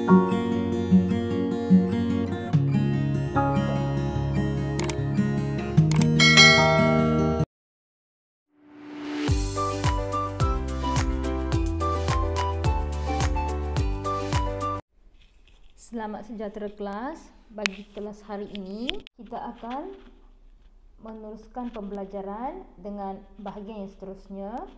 Selamat sejahtera kelas. Bagi kelas hari ini, kita akan meneruskan pembelajaran dengan bahagian yang seterusnya,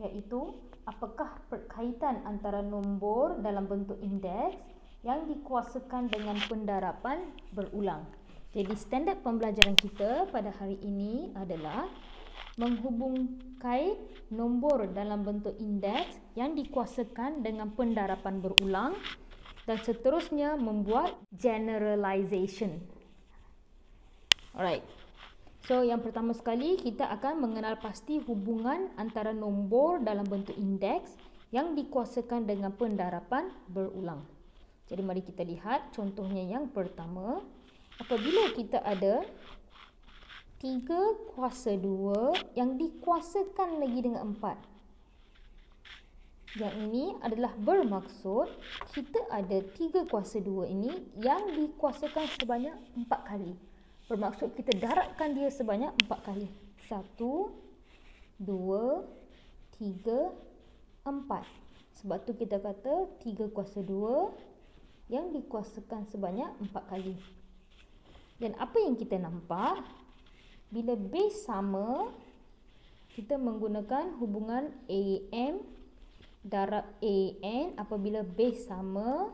iaitu apakah perkaitan antara nombor dalam bentuk indeks yang dikuasakan dengan pendarapan berulang. Jadi standard pembelajaran kita pada hari ini adalah menghubungkan nombor dalam bentuk indeks yang dikuasakan dengan pendarapan berulang dan seterusnya membuat generalization. Alright. So yang pertama sekali kita akan mengenal pasti hubungan antara nombor dalam bentuk indeks yang dikuasakan dengan pendarapan berulang. Jadi mari kita lihat contohnya yang pertama. Apabila kita ada 3 kuasa 2 yang dikuasakan lagi dengan 4. Yang ini adalah bermaksud kita ada 3 kuasa 2 ini yang dikuasakan sebanyak 4 kali. Bermaksud kita darabkan dia sebanyak 4 kali. 1, 2, 3, 4. Sebab tu kita kata 3 kuasa 2 yang dikuasakan sebanyak 4 kali. Dan apa yang kita nampak? Bila base sama, kita menggunakan hubungan AM darab AN. Apabila base sama,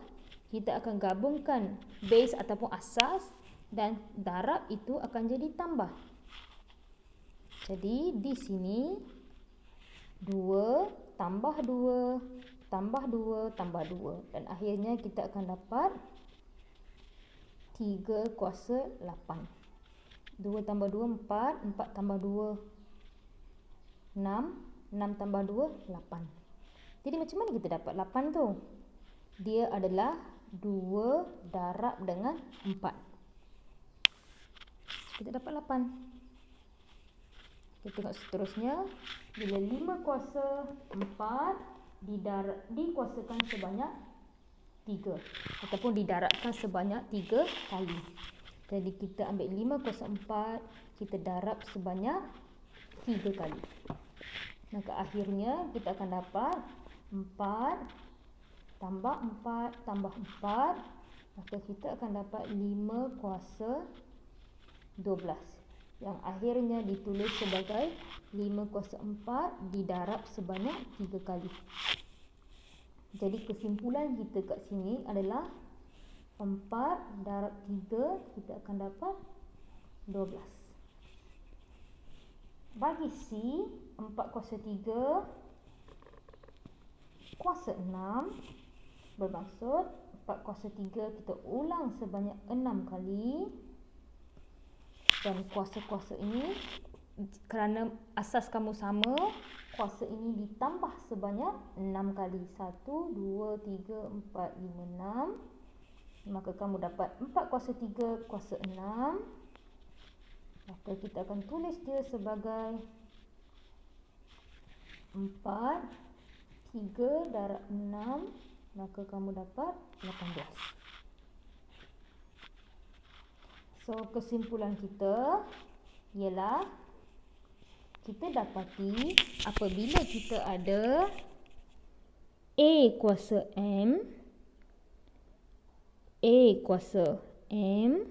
kita akan gabungkan base ataupun asas dan darab itu akan jadi tambah. Jadi di sini 2 tambah 2 tambah 2 tambah 2 dan akhirnya kita akan dapat 3 kuasa 8. 2 tambah 2 4, 4 tambah 2 6, 6 tambah 2 8. Jadi macam mana kita dapat 8 tu? Dia adalah 2 darab dengan 4. Kita dapat 8. Kita tengok seterusnya. Bila 5 kuasa 4 dikuasakan sebanyak 3. Ataupun didarabkan sebanyak 3 kali. Jadi kita ambil 5 kuasa 4, kita darab sebanyak 3 kali. Maka akhirnya kita akan dapat 4 tambah 4 tambah 4, maka kita akan dapat 5 kuasa 12 yang akhirnya ditulis sebagai 5 kuasa 4 didarab sebanyak 3 kali. Jadi kesimpulan kita kat sini adalah 4 darab 3 kita akan dapat 12. Bagi C, 4 kuasa 3 kuasa 6, bermaksud 4 kuasa 3 kita ulang sebanyak 6 kali. Dan kuasa-kuasa ini kerana asas kamu sama, kuasa ini ditambah sebanyak 6 kali. 1, 2, 3, 4, 5, 6. Maka kamu dapat 4 kuasa 3 kuasa 6. Maka kita akan tulis dia sebagai 4 3 darab 6, maka kamu dapat 18. So, kesimpulan kita ialah kita dapati apabila kita ada A kuasa M,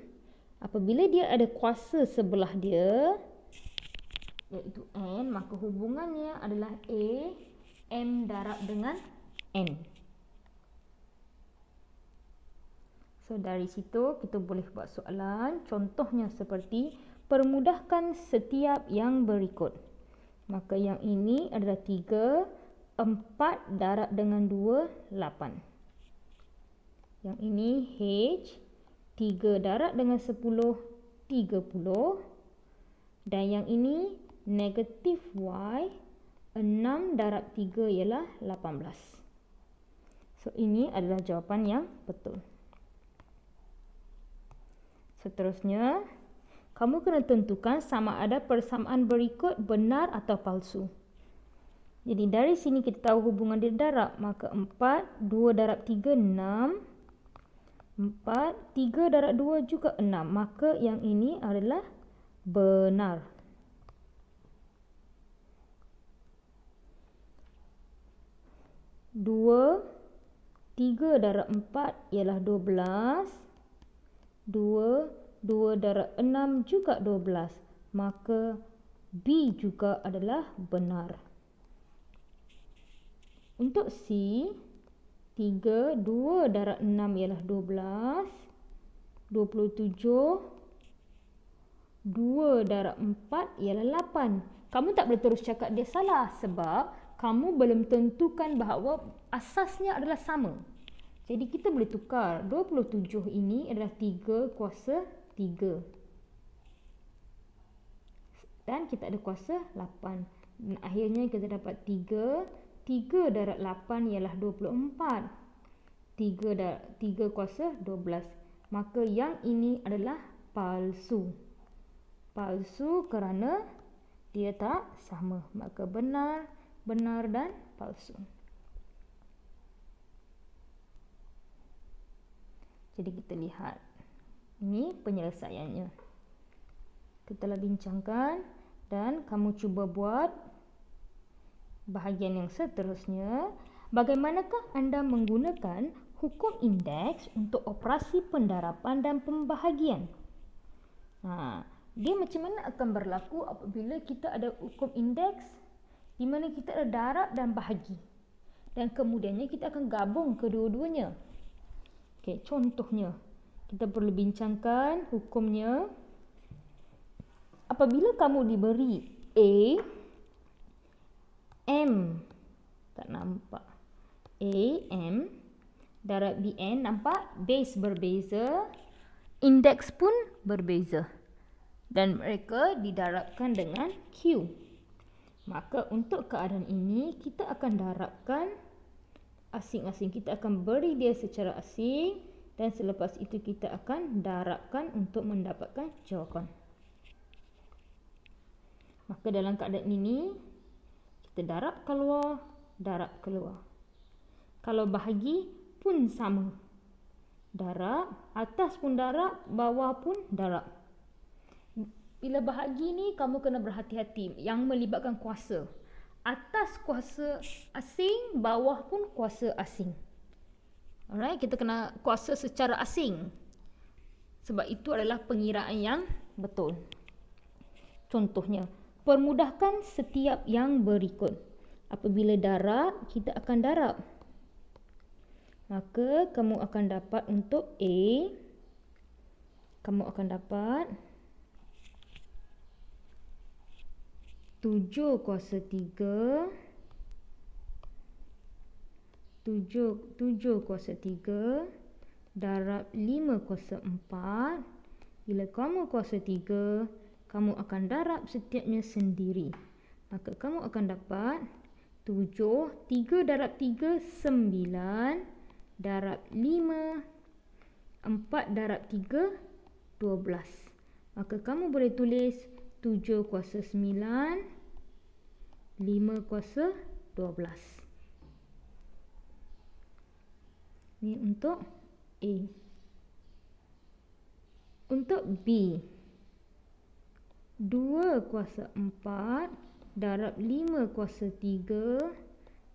apabila dia ada kuasa sebelah dia, iaitu N, maka hubungannya adalah A M darab dengan N. So dari situ kita boleh buat soalan. Contohnya seperti permudahkan setiap yang berikut. Maka yang ini adalah 3, 4 darab dengan 2, 8. Yang ini H, 3 darab dengan 10, 30. Dan yang ini negatif Y, 6 darab 3 ialah 18. So, ini adalah jawapan yang betul. Seterusnya, kamu kena tentukan sama ada persamaan berikut benar atau palsu. Jadi dari sini kita tahu hubungan dia darab. Maka 4, 2 darab 3, 6. 4, 3 darab 2 juga 6. Maka yang ini adalah benar. Dua, 3 darab 4 ialah 12. 2, 2 darab 6 juga 12. Maka B juga adalah benar. Untuk C, 3, 2 darab 6 ialah 12. 27. 2 darab 4 ialah 8. Kamu tak boleh terus cakap dia salah sebab kamu belum tentukan bahawa asasnya adalah sama. Jadi kita boleh tukar. 27 ini adalah 3 kuasa 3. Dan kita ada kuasa 8. Dan akhirnya kita dapat 3. 3 darab 8 ialah 24. 3 kuasa 12. Maka yang ini adalah palsu. Palsu kerana dia tak sama. Maka benar, benar dan palsu. Jadi kita lihat. Ini penyelesaiannya. Kita telah bincangkan dan kamu cuba buat bahagian yang seterusnya. Bagaimanakah anda menggunakan hukum indeks untuk operasi pendarapan dan pembahagian? Dia macam mana akan berlaku apabila kita ada hukum indeks di mana kita ada darab dan bahagi. Dan kemudiannya kita akan gabung kedua-duanya. Okey, contohnya kita perlu bincangkan hukumnya. Apabila kamu diberi A, M, tak nampak, A, M, darab BN, nampak base berbeza, indeks pun berbeza. Dan mereka didarabkan dengan Q. Maka untuk keadaan ini, kita akan darabkan asing-asing. Kita akan beri dia secara asing dan selepas itu kita akan darabkan untuk mendapatkan jawapan. Maka dalam keadaan ini, kita darab keluar, darab keluar. Kalau bahagi pun sama. Darab, atas pun darab, bawah pun darab. Bila bahagi ni, kamu kena berhati-hati yang melibatkan kuasa. Atas kuasa asing, bawah pun kuasa asing. Alright, kita kena kuasa secara asing. Sebab itu adalah pengiraan yang betul. Contohnya, permudahkan setiap yang berikut. Apabila darab, kita akan darab. Maka kamu akan dapat untuk A, kamu akan dapat 7 kuasa 3, 7 kuasa 3 darab 5 kuasa 4. Bila kamu kuasa 3, kamu akan darab setiapnya sendiri. Maka kamu akan dapat 7, 3 darab 3, 9, darab 5, 4 darab 3, 12. Maka kamu boleh tulis 7 kuasa 9, 5 kuasa 12. Ini untuk A. Untuk B, 2 kuasa 4 darab 5 kuasa 3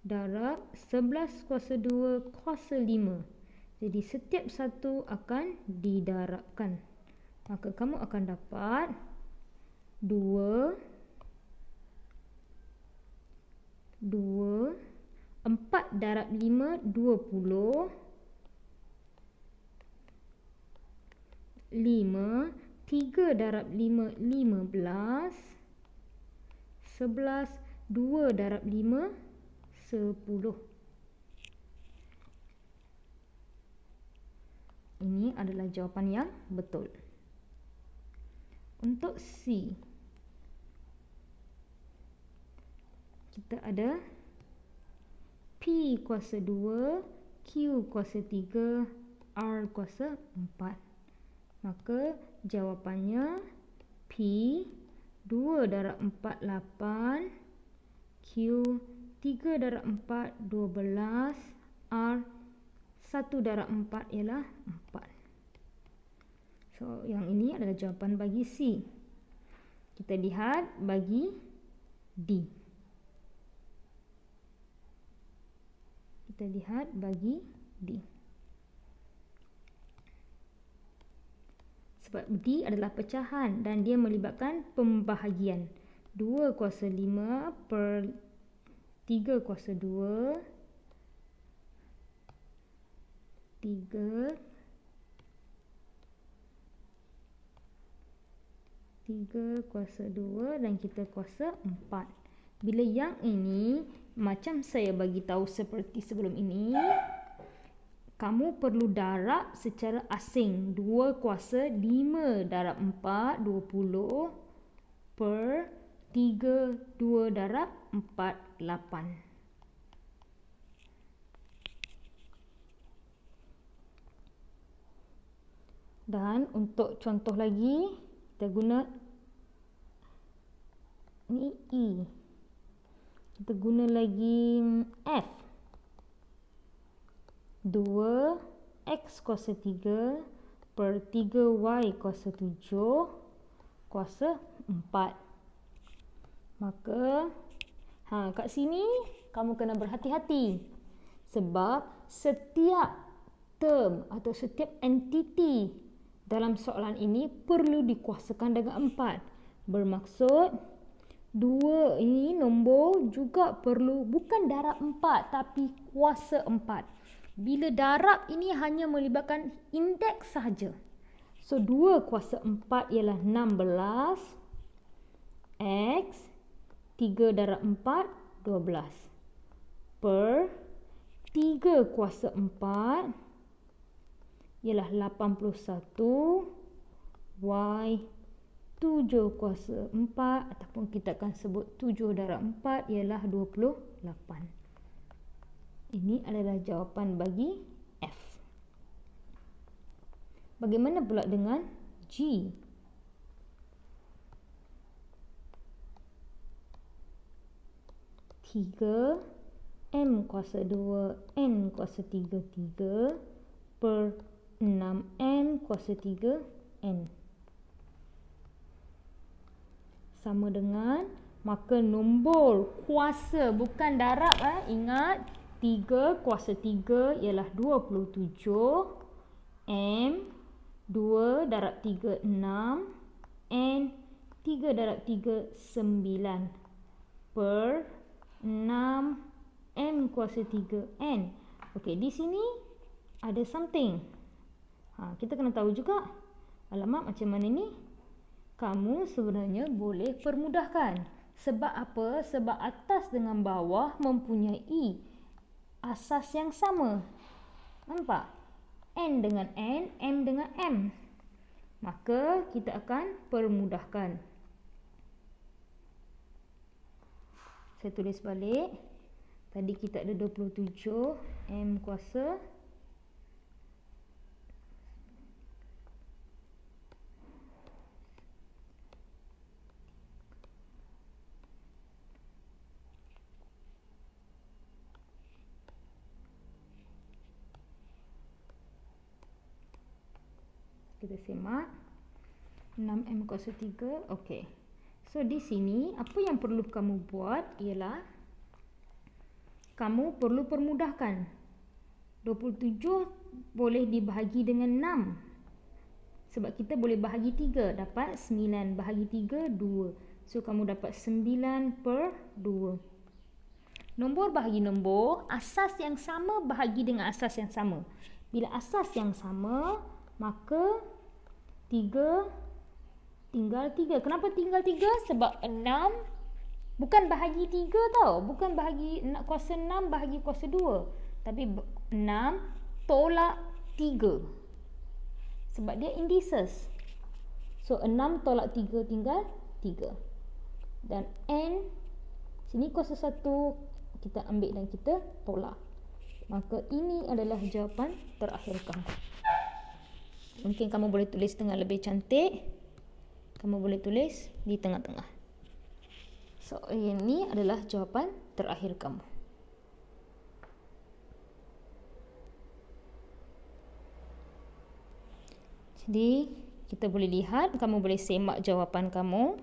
darab 11 kuasa 2 kuasa 5. Jadi setiap satu akan didarabkan. Maka kamu akan dapat 2, 4 darab 5, 20. 5, 3 darab 5, 15. 11, 2 darab 5, 10. Ini adalah jawapan yang betul. Untuk C, kita ada P kuasa 2, Q kuasa 3, R kuasa 4. Maka jawapannya P 2 darab 4, 8, Q 3 darab 4, 12. R 1 darab 4 ialah 4. So, yang ini adalah jawapan bagi C. Kita lihat bagi D. Kita lihat bagi D. Sebab D adalah pecahan dan dia melibatkan pembahagian. 2 kuasa 5 per 3 kuasa 2. 3 kuasa 2 dan kita kuasa 4. Bila yang ini, macam saya bagi tahu seperti sebelum ini, kamu perlu darab secara asing. 2 kuasa 5 darab 4, 20 per 3, 2 darab 4, 8. Dan untuk contoh lagi, kita guna ni E. Kita guna lagi F. 2x kuasa 3 per 3y kuasa 7 kuasa 4. Maka kat sini kamu kena berhati-hati. Sebab setiap term atau setiap entiti dalam soalan ini perlu dikuasakan dengan 4. Bermaksud 2 ini nombor juga perlu bukan darab 4 tapi kuasa 4. Bila darab ini hanya melibatkan indeks sahaja. So 2 kuasa 4 ialah 16 x 3 darab 4 12 per 3 kuasa 4 ialah 81 y 7 kuasa 4 ataupun kita akan sebut 7 darab 4 ialah 28. Ini adalah jawapan bagi F. Bagaimana pula dengan G? Tiga M kuasa 2 N kuasa 3 per 6M kuasa 3 N. Sama dengan, maka nombor kuasa bukan darab. Ingat, 3 kuasa 3 ialah 27. M 2 darab 3 6. N 3 darab 3 9 per 6 M kuasa 3 N. Okey, di sini ada something. Kita kena tahu juga. Alamak, macam mana ni? Kamu sebenarnya boleh permudahkan. Sebab apa? Sebab atas dengan bawah mempunyai asas yang sama. Nampak? N dengan N, M dengan M. Maka kita akan permudahkan. Saya tulis balik. Tadi kita ada 27 M kuasa kita semak 6M kuasa 3. Okey. So di sini apa yang perlu kamu buat ialah kamu perlu permudahkan. 27 boleh dibahagi dengan 6. Sebab kita boleh bahagi 3, dapat 9 bahagi 3 2. So kamu dapat 9 per 2. Nombor bahagi nombor, asas yang sama bahagi dengan asas yang sama. Bila asas yang sama, maka 3 tinggal 3. Kenapa tinggal 3? Sebab 6 bukan bahagi 3 tau. Bukan bahagi kuasa 6 bahagi kuasa 2. Tapi 6 tolak 3. Sebab dia indices. So 6 tolak 3 tinggal 3. Dan N sini kuasa 1 kita ambil dan kita tolak. Maka ini adalah jawapan terakhir kamu. Mungkin kamu boleh tulis dengan lebih cantik. Kamu boleh tulis di tengah-tengah. So, ini adalah jawapan terakhir kamu. Jadi kita boleh lihat, kamu boleh semak jawapan kamu.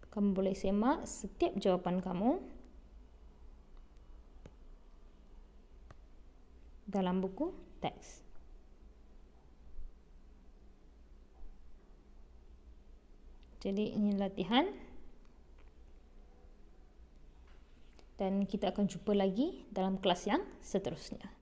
Kamu boleh semak setiap jawapan kamu dalam buku teks. Jadi ini latihan. Dan kita akan jumpa lagi dalam kelas yang seterusnya.